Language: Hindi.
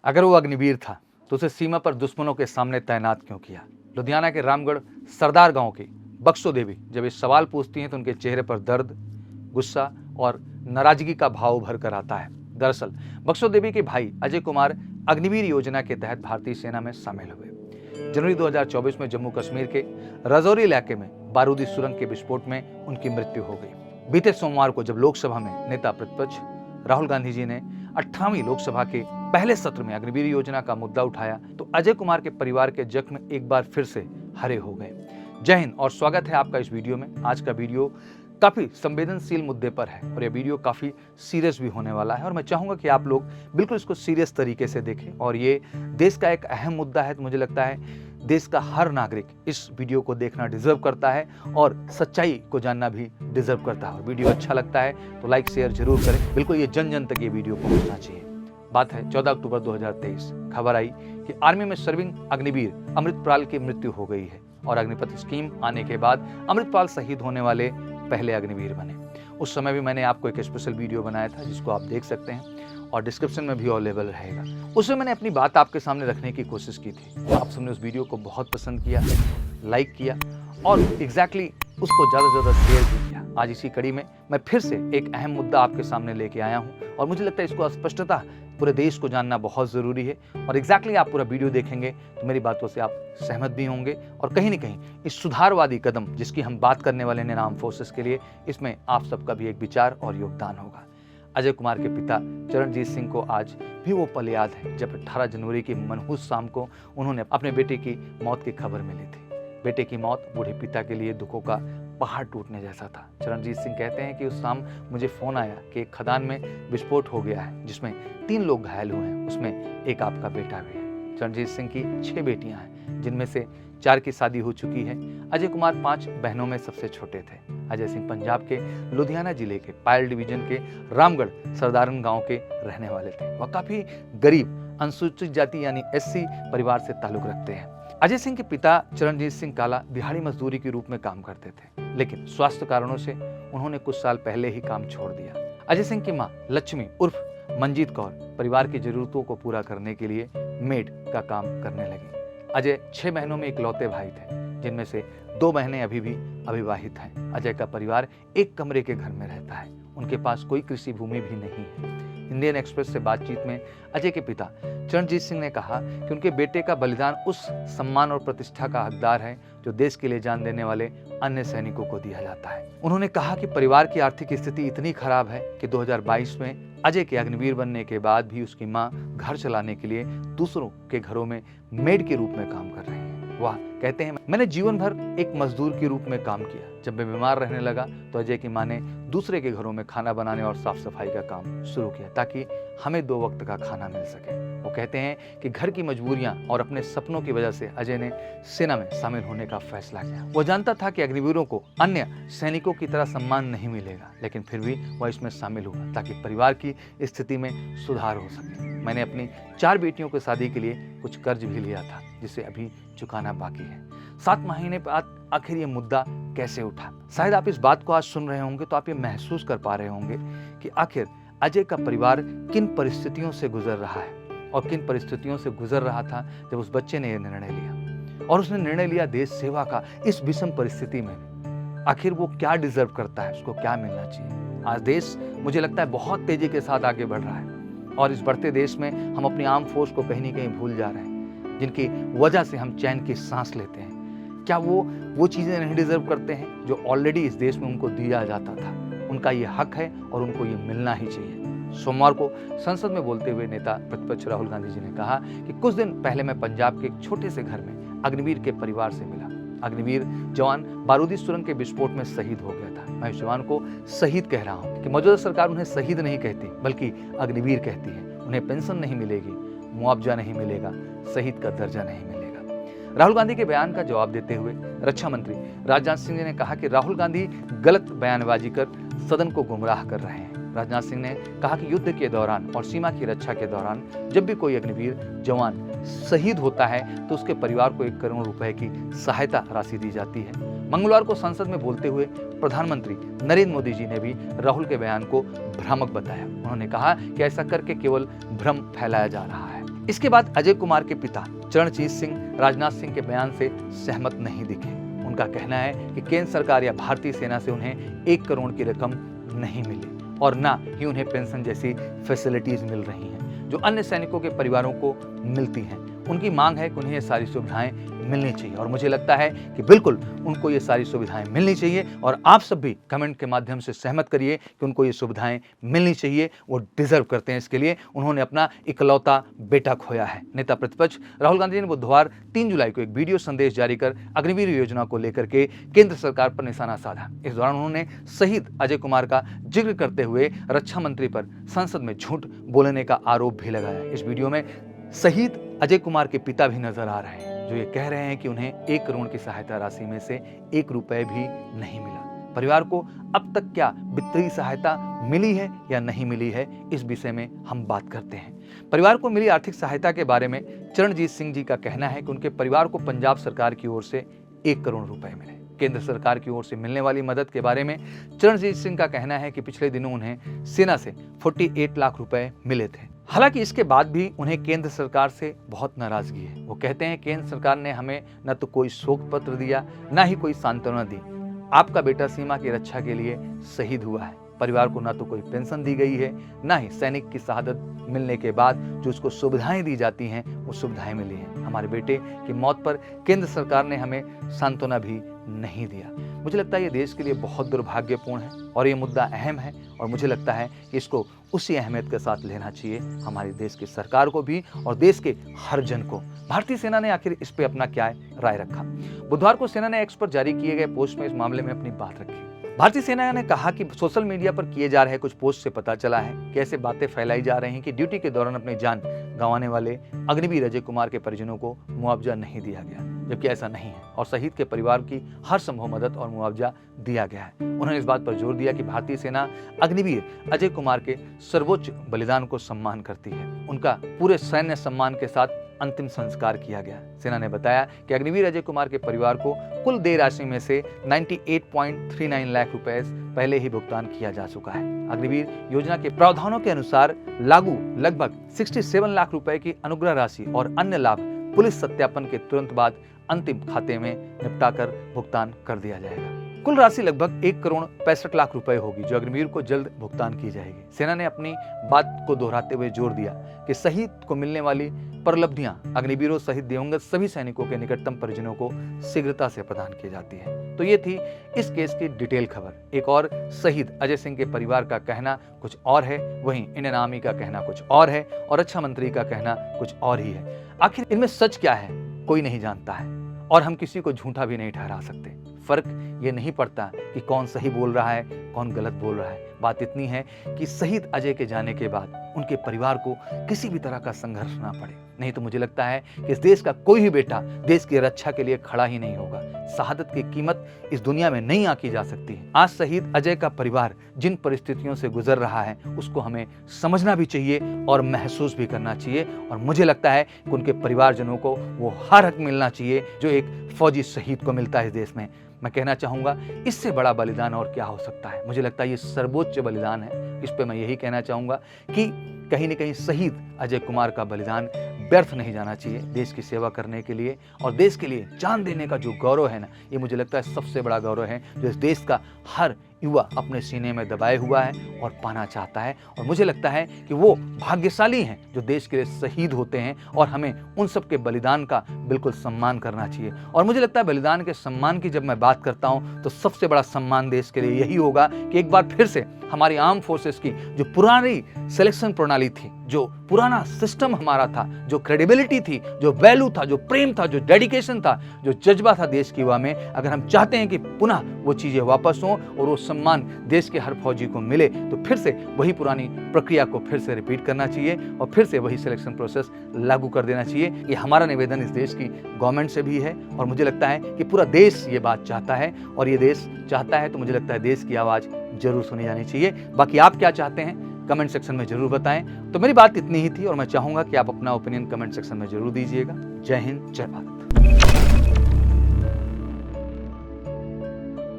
अगर वो अग्निवीर था तो उसे सीमा पर दुश्मनों के सामने तैनात क्यों किया? लुधियाना के रामगढ़ सरदार गांव की बक्सो देवी जब ये सवाल पूछती हैं तो उनके चेहरे पर दर्द, गुस्सा और नाराजगी का भाव उभर कर आता है। दरअसल बक्सो देवी के भाई अजय कुमार अग्निवीर योजना के तहत भारतीय सेना में शामिल हुए। जनवरी 2024 में जम्मू कश्मीर के राजौरी इलाके में बारूदी सुरंग के विस्फोट में उनकी मृत्यु हो गई। बीते सोमवार को जब लोकसभा में नेता प्रतिपक्ष राहुल गांधी जी ने 18वीं लोकसभा के पहले सत्र में अग्निवीर योजना का मुद्दा उठाया तो अजय कुमार के परिवार के जख्म एक बार फिर से हरे हो गए। जय हिंद और स्वागत है आपका इस वीडियो में। आज का वीडियो काफी संवेदनशील मुद्दे पर है और यह वीडियो काफी सीरियस भी होने वाला है और मैं चाहूंगा कि आप लोग बिल्कुल इसको सीरियस तरीके से देखें। और ये देश का एक अहम मुद्दा है तो मुझे लगता है देश का हर नागरिक इस वीडियो को देखना डिजर्व करता है और सच्चाई को जानना भी डिजर्व करता है। और वीडियो अच्छा लगता है तो लाइक शेयर जरूर करें। बिल्कुल ये जन जन तक ये वीडियो पहुंचना चाहिए। बात है 14 अक्टूबर 2023, खबर आई कि आर्मी में सर्विंग अग्निवीर अमृतपाल की मृत्यु हो गई है और अग्निपथ स्कीम आने के बाद अमृतपाल शहीद होने वाले पहले अग्निवीर बने। उस समय भी मैंने आपको एक स्पेशल वीडियो बनाया था जिसको आप देख सकते हैं और डिस्क्रिप्शन में भी अवेलेबल रहेगा। उसमें मैंने अपनी बात आपके सामने रखने की कोशिश की थी। आप सबने उस वीडियो को बहुत पसंद किया, लाइक किया और एग्जैक्टली उसको ज़्यादा से ज़्यादा शेयर भी किया। आज इसी कड़ी में मैं फिर से एक अहम मुद्दा आपके सामने लेके आया हूँ और मुझे लगता है इसको स्पष्टता पूरे देश को जानना बहुत ज़रूरी है। और एग्जैक्टली आप पूरा वीडियो देखेंगे तो मेरी बातों से आप सहमत भी होंगे और कहीं न कहीं इस सुधारवादी कदम जिसकी हम बात करने वाले हैं आर्म फोर्सेस के लिए, इसमें आप सबका भी एक विचार और योगदान होगा। अजय कुमार के पिता चरणजीत सिंह को आज भी वो पल याद है जब 18 जनवरी की मनहूस शाम को उन्होंने अपने बेटे की मौत की खबर मिली थी। बेटे की मौत बूढ़े पिता के लिए दुखों का पहाड़ टूटने जैसा था। चरणजीत सिंह कहते हैं कि उस शाम मुझे फोन आया कि एक खदान में विस्फोट हो गया है जिसमें 3 लोग घायल हुए हैं, उसमें एक आपका बेटा भी है। चरणजीत सिंह की 6 बेटियां हैं जिनमें से 4 की शादी हो चुकी है। अजय कुमार 5 बहनों में सबसे छोटे थे। अजय सिंह पंजाब के लुधियाना जिले के पायल डिवीजन के रामगढ़ सरदारन गांव के रहने वाले थे। वह काफी गरीब अनुसूचित जाति यानी SC परिवार से ताल्लुक रखते हैं। अजय सिंह के पिता चरणजीत सिंह काला दिहाड़ी मजदूरी के रूप में काम करते थे, लेकिन स्वास्थ्य कारणों से उन्होंने कुछ साल पहले ही काम छोड़ दिया। अजय सिंह की मां लक्ष्मी उर्फ मंजीत कौर परिवार की जरूरतों को पूरा करने के लिए मेड का काम करने लगी। अजय 6 बहनों में इकलौते भाई थे जिनमें से 2 बहनें अभी भी अविवाहित हैं। अजय का परिवार एक कमरे के घर में रहता है। उनके पास कोई कृषि भूमि भी नहीं है। इंडियन एक्सप्रेस से बातचीत में अजय के पिता चरणजीत सिंह ने कहा कि उनके बेटे का बलिदान उस सम्मान और प्रतिष्ठा का हकदार है जो देश के लिए जान देने वाले अन्य सैनिकों को दिया जाता है। उन्होंने कहा कि परिवार की आर्थिक स्थिति इतनी खराब है कि 2022 में अजय के अग्निवीर बनने के बाद भी उसकी मां घर चलाने के लिए दूसरों के घरों में मेड के रूप में काम कर रही है। वह कहते हैं, मैंने जीवन भर एक मजदूर के रूप में काम किया। जब मैं बीमार रहने लगा तो अजय की मां ने दूसरे के घरों में खाना बनाने और साफ सफाई का काम शुरू किया ताकि हमें 2 वक्त का खाना मिल सके। वो कहते हैं कि घर की मजबूरियां और अपने सपनों की वजह से अजय ने सेना में शामिल होने का फैसला किया। वो जानता था कि अग्निवीरों को अन्य सैनिकों की तरह सम्मान नहीं मिलेगा, लेकिन फिर भी वह इसमें शामिल हुआ ताकि परिवार की स्थिति में सुधार हो सके। मैंने अपनी 4 बेटियों की शादी के लिए कुछ कर्ज भी लिया था जिसे अभी चुकाना बाकी है। 7 महीने बाद आखिर ये मुद्दा कैसे उठा? शायद आप इस बात को आज सुन रहे होंगे तो आप ये महसूस कर पा रहे होंगे कि आखिर अजय का परिवार किन परिस्थितियों से गुजर रहा है और किन परिस्थितियों से गुजर रहा था जब उस बच्चे ने यह निर्णय लिया। और उसने निर्णय लिया देश सेवा का इस विषम परिस्थिति में भी। आखिर वो क्या डिजर्व करता है, उसको क्या मिलना चाहिए? आज देश मुझे लगता है बहुत तेजी के साथ आगे बढ़ रहा है और इस बढ़ते देश में हम अपनी आर्म फोर्स को कहीं न कहीं भूल जा रहे हैं जिनकी वजह से हम चैन की सांस लेते हैं। क्या वो चीज़ें नहीं डिजर्व करते हैं जो ऑलरेडी इस देश में उनको दिया जाता था? उनका ये हक है और उनको ये मिलना ही चाहिए। सोमवार को संसद में बोलते हुए नेता प्रतिपक्ष राहुल गांधी जी ने कहा कि कुछ दिन पहले मैं पंजाब के एक छोटे से घर में अग्निवीर के परिवार से मिला। अग्निवीर जवान बारूदी सुरंग के विस्फोट में शहीद हो गया था। मैं इस जवान को शहीद कह रहा हूँ कि मौजूदा सरकार उन्हें शहीद नहीं कहती बल्कि अग्निवीर कहती है। उन्हें पेंशन नहीं मिलेगी, मुआवजा नहीं मिलेगा, शहीद का दर्जा नहीं मिलेगा। राहुल गांधी के बयान का जवाब देते हुए रक्षा मंत्री राजनाथ सिंह ने कहा कि राहुल गांधी गलत बयानबाजी कर सदन को गुमराह कर रहे हैं। राजनाथ सिंह ने कहा कि युद्ध के दौरान और सीमा की रक्षा के दौरान जब भी कोई अग्निवीर जवान शहीद होता है तो उसके परिवार को 1 करोड़ रुपए की सहायता राशि दी जाती है। मंगलवार को संसद में बोलते हुए प्रधानमंत्री नरेंद्र मोदी जी ने भी राहुल के बयान को भ्रामक बताया। उन्होंने कहा कि ऐसा करके केवल भ्रम फैलाया जा रहा है। इसके बाद अजय कुमार के पिता चरणजीत सिंह राजनाथ सिंह के बयान से सहमत नहीं दिखे। उनका कहना है कि केंद्र सरकार या भारतीय सेना से उन्हें 1 करोड़ की रकम नहीं मिली और ना ही उन्हें पेंशन जैसी फैसिलिटीज मिल रही हैं जो अन्य सैनिकों के परिवारों को मिलती हैं। उनकी मांग है कि उन्हें ये सारी सुविधाएं मिलनी चाहिए और मुझे लगता है कि बिल्कुल उनको ये सारी सुविधाएं मिलनी चाहिए और आप सब भी कमेंट के माध्यम से सहमत करिए कि उनको ये सुविधाएं मिलनी चाहिए। वो डिजर्व करते हैं इसके लिए। उन्होंने अपना इकलौता बेटा खोया है। नेता प्रतिपक्ष राहुल गांधी ने बुधवार 3 जुलाई को एक वीडियो संदेश जारी कर अग्निवीर योजना को लेकर के केंद्र सरकार पर निशाना साधा। इस दौरान उन्होंने शहीद अजय कुमार का जिक्र करते हुए रक्षा मंत्री पर संसद में झूठ बोलने का आरोप भी लगाया। इस वीडियो में शहीद अजय कुमार के पिता भी नजर आ रहे हैं जो ये कह रहे हैं कि उन्हें 1 करोड़ की सहायता राशि में से 1 रुपए भी नहीं मिला। परिवार को अब तक क्या वित्तीय सहायता मिली है या नहीं मिली है, इस विषय में हम बात करते हैं। परिवार को मिली आर्थिक सहायता के बारे में चरणजीत सिंह जी का कहना है कि उनके परिवार को पंजाब सरकार की ओर से 1 करोड़ रुपए मिले। केंद्र सरकार की ओर से मिलने वाली मदद के बारे में चरणजीत सिंह का कहना है कि पिछले दिनों उन्हें सेना से 48 लाख रुपए मिले थे। हालांकि इसके बाद भी उन्हें केंद्र सरकार से बहुत नाराजगी है। वो कहते हैं केंद्र सरकार ने हमें न तो कोई शोक पत्र दिया न ही कोई सांत्वना दी। आपका बेटा सीमा की रक्षा के लिए शहीद हुआ है। परिवार को ना तो कोई पेंशन दी गई है ना ही सैनिक की शहादत मिलने के बाद जो उसको सुविधाएं दी जाती हैं वो सुविधाएं मिली हैं। हमारे बेटे की मौत पर केंद्र सरकार ने हमें सांत्वना भी नहीं दिया। मुझे लगता है ये देश के लिए बहुत दुर्भाग्यपूर्ण है और ये मुद्दा अहम है और मुझे लगता है कि इसको उसी अहमियत के साथ लेना चाहिए हमारे देश की सरकार को भी और देश के हर जन को। भारतीय सेना ने आखिर इस पे अपना क्या राय रखा? बुधवार को सेना ने एक्स पर जारी किए गए पोस्ट में इस मामले में अपनी बात रखी। भारतीय सेना ने कहा कि सोशल मीडिया पर किए जा रहे कुछ पोस्ट से पता चला है कि ऐसे बातें फैलाई जा रही हैं कि ड्यूटी के दौरान अपनी जान गंवाने वाले अग्निवीर अजय कुमार के परिजनों को मुआवजा नहीं दिया गया, जबकि ऐसा नहीं है और शहीद के परिवार की हर संभव मदद और मुआवजा दिया गया है। उन्होंने इस बात पर जोर दिया कि भारतीय सेना अग्निवीर अजय कुमार के सर्वोच्च बलिदान को सम्मान करती है। उनका पूरे सैन्य सम्मान के साथ अंतिम संस्कार किया गया। सेना ने बताया कि अग्निवीर अजय कुमार के परिवार को कुल देय राशि में से 98.39 लाख रुपए पहले ही भुगतान किया जा चुका है। अग्निवीर योजना के प्रावधानों के अनुसार लागू लगभग 67 लाख रुपए की अनुग्रह राशि और अन्य लाभ पुलिस सत्यापन के तुरंत बाद अंतिम खाते में निपटाकर भुगतान कर दिया जाएगा। कुल राशि लगभग 1 करोड़ 65 लाख रुपए होगी जो अग्निवीर को जल्द भुगतान की जाएगी। सेना ने अपनी बात को दोहराते हुए जोर दिया कि शहीद को मिलने वाली परलब्धियां अग्निवीरों सहित दिवंगत सभी सैनिकों के निकटतम परिजनों को शीघ्रता से प्रदान की जाती है। तो ये थी इस केस की डिटेल खबर। एक और शहीद अजय सिंह के परिवार का कहना कुछ और है, वहीं इंडियन आर्मी का कहना कुछ और है और रक्षा मंत्री का कहना कुछ और ही है। आखिर इनमें सच क्या है कोई नहीं जानता है और हम किसी को झूठा भी नहीं ठहरा सकते। फर्क ये नहीं पड़ता कि कौन सही बोल रहा है कौन गलत बोल रहा है। बात इतनी है कि शहीद अजय के जाने के बाद उनके परिवार को किसी भी तरह का संघर्ष ना पड़े। नहीं तो मुझे लगता है कि इस देश का कोई भी बेटा देश की रक्षा के लिए खड़ा ही नहीं होगा। शहादत की कीमत इस दुनिया में नहीं आंकी जा सकती है। आज शहीद अजय का परिवार जिन परिस्थितियों से गुजर रहा है उसको हमें समझना भी चाहिए और महसूस भी करना चाहिए और मुझे लगता है कि उनके परिवारजनों को वो हर हक मिलना चाहिए जो एक फौजी शहीद को मिलता है इस देश में। मैं कहना चाहूंगा इससे बड़ा बलिदान और क्या हो सकता है। मुझे लगता है ये सर्वोच्च बलिदान है। इस पे मैं यही कहना चाहूंगा कि कहीं न कहीं शहीद अजय कुमार का बलिदान व्यर्थ नहीं जाना चाहिए। देश की सेवा करने के लिए और देश के लिए जान देने का जो गौरव है ना, ये मुझे लगता है सबसे बड़ा गौरव है जो इस देश का हर युवा अपने सीने में दबाए हुआ है और पाना चाहता है। और मुझे लगता है कि वो भाग्यशाली हैं जो देश के लिए शहीद होते हैं और हमें उन सब के बलिदान का बिल्कुल सम्मान करना चाहिए। और मुझे लगता है बलिदान के सम्मान की जब मैं बात करता हूँ तो सबसे बड़ा सम्मान देश के लिए यही होगा कि एक बार फिर से हमारी आर्म फोर्सेस की जो पुरानी सिलेक्शन प्रणाली थी, जो पुराना सिस्टम हमारा था, जो क्रेडिबिलिटी थी, जो वैल्यू था, जो प्रेम था, जो डेडिकेशन था, जो जज्बा था देश की युवा में, अगर हम चाहते हैं कि पुनः वो चीजें वापस हों और वो सम्मान देश के हर फौजी को मिले तो फिर से वही पुरानी प्रक्रिया को फिर से रिपीट करना चाहिए और फिर से वही सिलेक्शन प्रोसेस लागू कर देना चाहिए। ये हमारा निवेदन इस देश की गवर्नमेंट से भी है और मुझे लगता है कि पूरा देश ये बात चाहता है और ये देश चाहता है तो मुझे लगता है देश की आवाज जरूर सुनी जानी चाहिए। बाकी आप क्या चाहते हैं कमेंट सेक्शन में जरूर बताएं। तो मेरी बात इतनी ही थी और मैं चाहूंगा कि आप अपना ओपिनियन कमेंट सेक्शन में जरूर दीजिएगा। जय हिंद, जय भारत।